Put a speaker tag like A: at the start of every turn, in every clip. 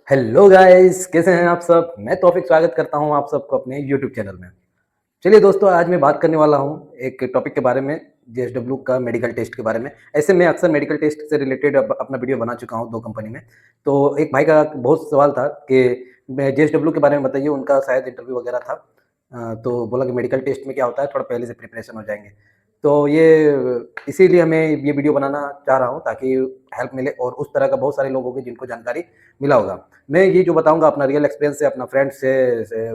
A: Hello guys, कैसे हैं आप सब? मैं तौफीक स्वागत करता हूं आप सबको अपने यूट्यूब चैनल में। चलिए दोस्तों, आज मैं बात करने वाला हूं एक टॉपिक के बारे में, जेएसडब्ल्यू का मेडिकल टेस्ट के बारे में। ऐसे मैं अक्सर मेडिकल टेस्ट से रिलेटेड अपना वीडियो बना चुका हूं 2 कंपनी में। तो एक भाई का बहुत सवाल था कि मैं जेएसडब्ल्यू के बारे में बताइए, उनका शायद इंटरव्यू वगैरह था। तो बोला कि मेडिकल टेस्ट में क्या होता है, थोड़ा पहले से प्रिपरेशन हो जाएँगे। तो ये इसीलिए मैं ये वीडियो बनाना चाह रहा हूँ ताकि हेल्प मिले और उस तरह का बहुत सारे लोग होंगे जिनको जानकारी मिला होगा। मैं ये जो बताऊँगा अपना रियल एक्सपीरियंस से, अपना फ्रेंड से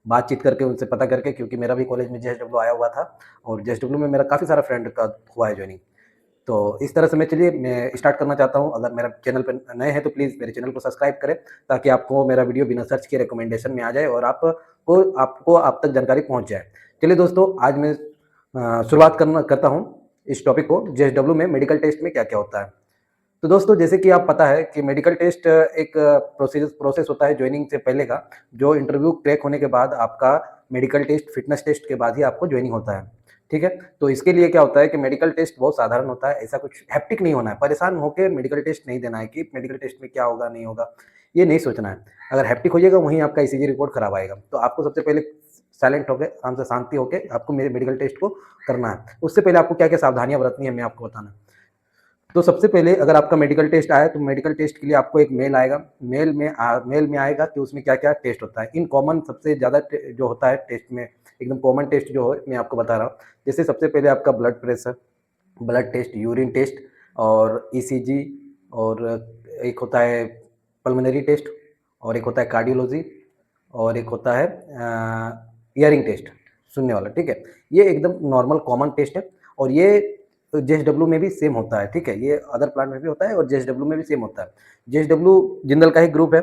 A: बातचीत करके, उनसे पता करके, क्योंकि मेरा भी कॉलेज में जेएसडब्ल्यू आया हुआ था और जेएसडब्ल्यू में मेरा काफ़ी सारा फ्रेंड का हुआ है जॉइनिंग। तो इस तरह से मैं स्टार्ट करना चाहता हूँ। अगर मेरा चैनल पे नए हैं तो प्लीज़ मेरे चैनल को सब्सक्राइब करें ताकि आपको मेरा वीडियो बिना सर्च किए रिकमेंडेशन में आ जाए और आपको आप तक जानकारी पहुँच जाए। चलिए दोस्तों, आज मैं शुरुआत करता हूँ इस टॉपिक को, जेएसडब्ल्यू में मेडिकल टेस्ट में क्या-क्या होता है। तो दोस्तों, जैसे कि आप पता है कि मेडिकल टेस्ट एक प्रोसेस होता है जॉइनिंग से पहले का, जो इंटरव्यू क्रैक होने के बाद आपका मेडिकल टेस्ट, फिटनेस टेस्ट के बाद ही आपको जॉइनिंग होता है, ठीक है? तो इसके लिए क्या होता है कि मेडिकल टेस्ट बहुत साधारण होता है, ऐसा कुछ हेक्टिक नहीं होना है, परेशान होके मेडिकल टेस्ट नहीं देना है कि मेडिकल टेस्ट में क्या होगा, नहीं होगा, ये नहीं सोचना है। अगर हेक्टिक हो जाएगा, वहीं आपका ईसीजी रिपोर्ट खराब आएगा। तो आपको सबसे पहले साइलेंट होके, आराम से शांति होके आपको मेडिकल टेस्ट को करना है। उससे पहले आपको क्या-क्या सावधानियाँ बरतनी है, मैं आपको बताना। तो सबसे पहले अगर आपका मेडिकल टेस्ट आया तो मेडिकल टेस्ट के लिए आपको एक मेल आएगा। मेल में आएगा कि उसमें क्या-क्या टेस्ट होता है। इन कॉमन सबसे ज़्यादा जो होता है टेस्ट में, एकदम कॉमन टेस्ट जो है मैं आपको बता रहा हूँ। जैसे सबसे पहले आपका blood pressure, blood test, urine test और ईसीजी, और एक होता है पल्मोनरी टेस्ट, और एक होता है कार्डियोलॉजी, और एक होता है हियरिंग टेस्ट, सुनने वाला, ठीक है? ये एकदम नॉर्मल कॉमन टेस्ट है और ये जेएसडब्ल्यू में भी सेम होता है, ठीक है? ये अदर प्लांट में भी होता है और जेएसडब्ल्यू में भी सेम होता है। जेएसडब्ल्यू जिंदल का ही ग्रुप है,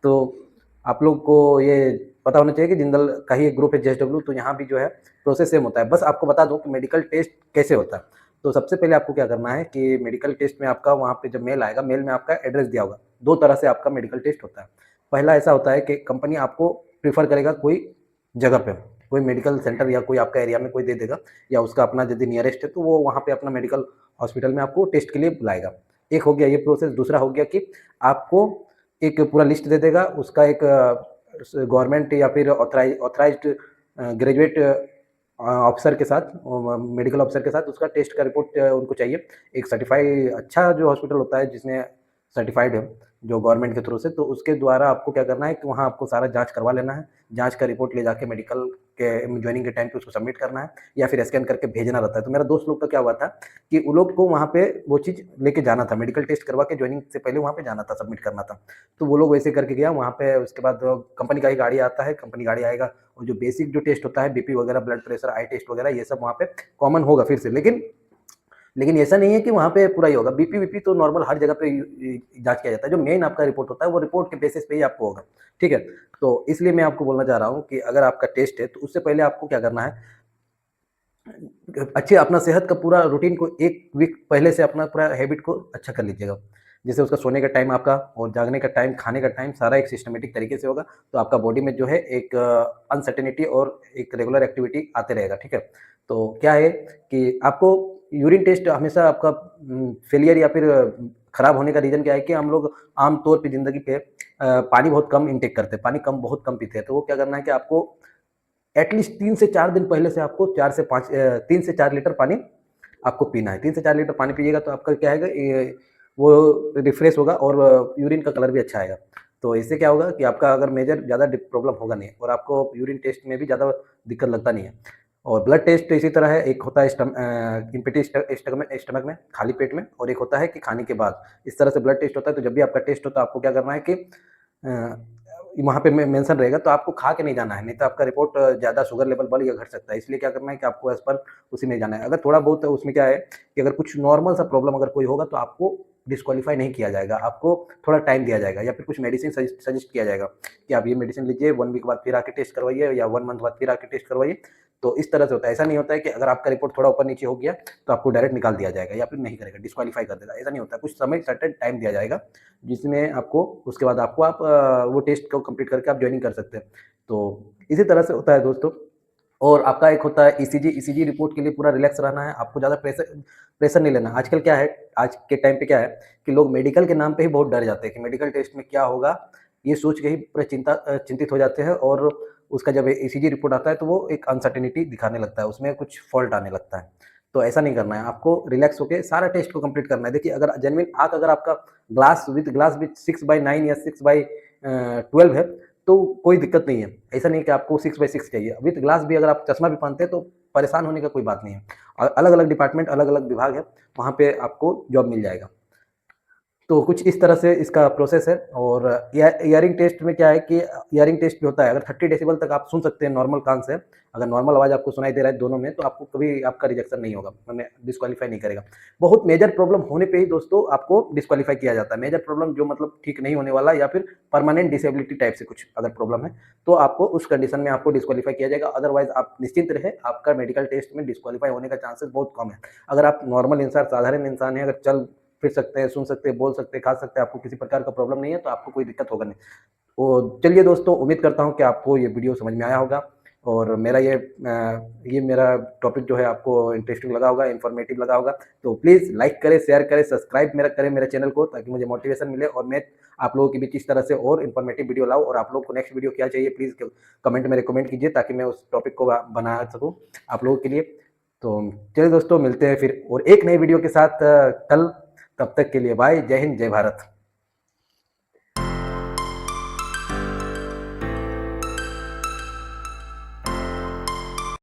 A: तो आप लोग को ये पता होना चाहिए कि जिंदल का ही एक ग्रुप है जेएसडब्ल्यू, तो यहाँ भी जो है प्रोसेस सेम होता है। बस आपको बता दूँ कि मेडिकल टेस्ट कैसे होता है। तो सबसे पहले आपको क्या करना है कि मेडिकल टेस्ट में आपका वहाँ पे जब मेल आएगा, मेल में आपका एड्रेस दिया होगा। 2 तरह से आपका मेडिकल टेस्ट होता है। पहला ऐसा होता है कि कंपनी आपको प्रेफ़र करेगा कोई जगह पे, कोई मेडिकल सेंटर या कोई आपका एरिया में कोई दे देगा, या उसका अपना यदि नियरेस्ट है तो वो वहाँ पे अपना मेडिकल हॉस्पिटल में आपको टेस्ट के लिए बुलाएगा। एक हो गया ये प्रोसेस। दूसरा हो गया कि आपको एक पूरा लिस्ट दे देगा, उसका एक गवर्नमेंट या फिर ऑथराइज्ड ग्रेजुएट ऑफिसर के साथ, मेडिकल ऑफिसर के साथ उसका टेस्ट का रिपोर्ट उनको चाहिए। एक सर्टिफ़ाई अच्छा जो हॉस्पिटल होता है जिसमें सर्टिफ़ाइड है, जो गवर्नमेंट के थ्रू से, तो उसके द्वारा आपको क्या करना है कि वहाँ आपको सारा जाँच करवा लेना है। जाँच का रिपोर्ट ले जाके मेडिकल के जॉइनिंग के टाइम पे उसको सबमिट करना है या फिर स्कैन करके भेजना रहता है। तो मेरा दोस्त लोग का क्या हुआ था कि उन लोग को वहाँ पे वो चीज़ लेके जाना था, मेडिकल टेस्ट करवा के जॉइनिंग से पहले वहाँ पे जाना था, सबमिट करना था। तो वो लोग वैसे करके गया वहाँ पे। उसके बाद कंपनी का ही गाड़ी आता है, कंपनी गाड़ी आएगा और जो बेसिक जो टेस्ट होता है, बीपी वगैरह, ब्लड प्रेशर, आई टेस्ट वगैरह, ये सब वहाँ पे कॉमन होगा फिर से। लेकिन ऐसा नहीं है कि वहाँ पे पूरा ही होगा। बीपी-वीपी तो नॉर्मल हर जगह पे जाँच किया जाता है। जो मेन आपका रिपोर्ट होता है, वो रिपोर्ट के बेसिस पे ही आपको होगा, ठीक है? तो इसलिए मैं आपको बोलना चाह रहा हूँ कि अगर आपका टेस्ट है, तो उससे पहले आपको क्या करना है, अच्छे अपना सेहत का पूरा रूटीन को 1 वीक पहले से अपना पूरा हैबिट को अच्छा कर लीजिएगा। जैसे उसका सोने का टाइम आपका और जागने का टाइम, खाने का टाइम, सारा एक सिस्टमैटिक तरीके से होगा, तो आपका बॉडी में जो है एक अनसर्टेनिटी और एक रेगुलर एक्टिविटी आते रहेगा, ठीक है? तो क्या है कि आपको यूरिन टेस्ट हमेशा आपका फेलियर या फिर खराब होने का रीज़न क्या है कि हम लोग आम तौर पे ज़िंदगी पे पानी बहुत कम इंटेक करते हैं, पानी बहुत कम पीते हैं। तो वो क्या करना है कि आपको एटलीस्ट 3 से 4 दिन पहले से आपको 3 से 4 लीटर पानी आपको पीना है। 3 से 4 लीटर पानी पिएगा तो आपका क्या आएगा, वो रिफ्रेश होगा और यूरिन का कलर भी अच्छा आएगा। तो इससे क्या होगा कि आपका अगर मेजर ज़्यादा प्रॉब्लम होगा नहीं और आपको यूरिन टेस्ट में भी ज़्यादा दिक्कत लगता नहीं है। और ब्लड टेस्ट इसी तरह है, एक होता है एम्प्टी स्टमक में, खाली पेट में, और एक होता है कि खाने के बाद। इस तरह से ब्लड टेस्ट होता है। तो जब भी आपका टेस्ट होता है, आपको क्या करना है कि वहाँ पे मेंशन रहेगा, तो आपको खा के नहीं जाना है, नहीं तो आपका रिपोर्ट ज़्यादा शुगर लेवल बढ़ या घट सकता है। इसलिए क्या करना है कि आपको एज़ पर उसी में जाना है। अगर थोड़ा बहुत उसमें क्या है कि अगर कुछ नॉर्मल सा प्रॉब्लम अगर कोई होगा तो आपको डिस्क्वालीफाई नहीं किया जाएगा, आपको थोड़ा टाइम दिया जाएगा या फिर कुछ मेडिसिन सजेस्ट किया जाएगा कि आप ये मेडिसिन लीजिए, 1 वीक बाद फिर आके टेस्ट करवाइए या 1 मंथ बाद फिर आके टेस्ट करवाइए। तो इस तरह से होता है। ऐसा नहीं होता है कि अगर आपका रिपोर्ट थोड़ा ऊपर-नीचे हो गया तो आपको डायरेक्ट निकाल दिया जाएगा या फिर नहीं करेगा, डिस्क्वालीफाई कर देगा, ऐसा नहीं होता है। कुछ समय सर्टेन टाइम दिया जाएगा, जिसमें आपको उसके बाद वो टेस्ट को कंप्लीट करके आप जॉइनिंग कर सकते हैं। तो इसी तरह से होता है दोस्तों। और आपका एक होता है ईसीजी। ईसीजी रिपोर्ट के लिए पूरा रिलैक्स रहना है, आपको ज़्यादा प्रेशर नहीं लेना। आजकल क्या है, आज के टाइम पे क्या है कि लोग मेडिकल के नाम पे ही बहुत डर जाते हैं कि मेडिकल टेस्ट में क्या होगा, ये सोच के ही पूरा चिंतित हो जाते हैं। और उसका जब ईसीजी रिपोर्ट आता है तो वो एक अनसर्टेनिटी दिखाने लगता है, उसमें कुछ फ़ॉल्ट आने लगता है। तो ऐसा नहीं करना है, आपको रिलैक्स होके सारा टेस्ट को कंप्लीट करना है। देखिए, अगर जेनुइन आँख अगर आपका ग्लास विथ 6/9 या 6/12 है, तो कोई दिक्कत नहीं है। ऐसा नहीं है कि आपको 6/6 चाहिए। विथ ग्लास भी अगर आप चश्मा भी पहनते हैं तो परेशान होने का कोई बात नहीं है। अलग-अलग डिपार्टमेंट, अलग-अलग विभाग है, वहाँ पे आपको जॉब मिल जाएगा। तो कुछ इस तरह से इसका प्रोसेस है। और ईयरिंग टेस्ट में क्या है कि ईयरिंग टेस्ट जो होता है, अगर 30 डेसिबल तक आप सुन सकते हैं नॉर्मल कान से, अगर नॉर्मल आवाज़ आपको सुनाई दे रहा है दोनों में, तो आपको कभी आपका रिजेक्शन नहीं होगा, माने डिस्क्वालीफाई नहीं करेगा। बहुत मेजर प्रॉब्लम होने पे ही दोस्तों आपको डिस्क्वालीफाई किया जाता है। मेजर प्रॉब्लम जो मतलब ठीक नहीं होने वाला या फिर परमानेंट डिसेबिलिटी टाइप से कुछ अगर प्रॉब्लम है, तो आपको उस कंडीशन में आपको डिस्क्वालीफाई किया जाएगा। अदरवाइज़ आप निश्चिंत रहें, आपका मेडिकल टेस्ट में डिस्क्वालीफाई होने का चांसेस बहुत कम है। अगर आप नॉर्मल इंसान, साधारण इंसान हैं, अगर चल फिर सकते हैं, सुन सकते हैं, बोल सकते हैं, खा सकते हैं, आपको किसी प्रकार का प्रॉब्लम नहीं है, तो आपको कोई दिक्कत होगा नहीं। तो चलिए दोस्तों, उम्मीद करता हूँ कि आपको ये वीडियो समझ में आया होगा और ये मेरा टॉपिक जो है आपको इंटरेस्टिंग लगा होगा, इन्फॉर्मेटिव लगा होगा। तो प्लीज़ लाइक करें, शेयर करें, सब्सक्राइब मेरा करें मेरे चैनल को, ताकि मुझे मोटिवेशन मिले और मैं आप लोगों के बीच इस तरह से और इन्फॉर्मेटिव वीडियो लाऊँ। और आप लोग को नेक्स्ट वीडियो क्या चाहिए, प्लीज़ कमेंट में रिकमेंड कीजिए, ताकि मैं उस टॉपिक को बना सकूँ आप लोगों के लिए। तो चलिए दोस्तों, मिलते हैं फिर और एक नई वीडियो के साथ कल। तब तक के लिए बाय। जय हिंद, जय भारत।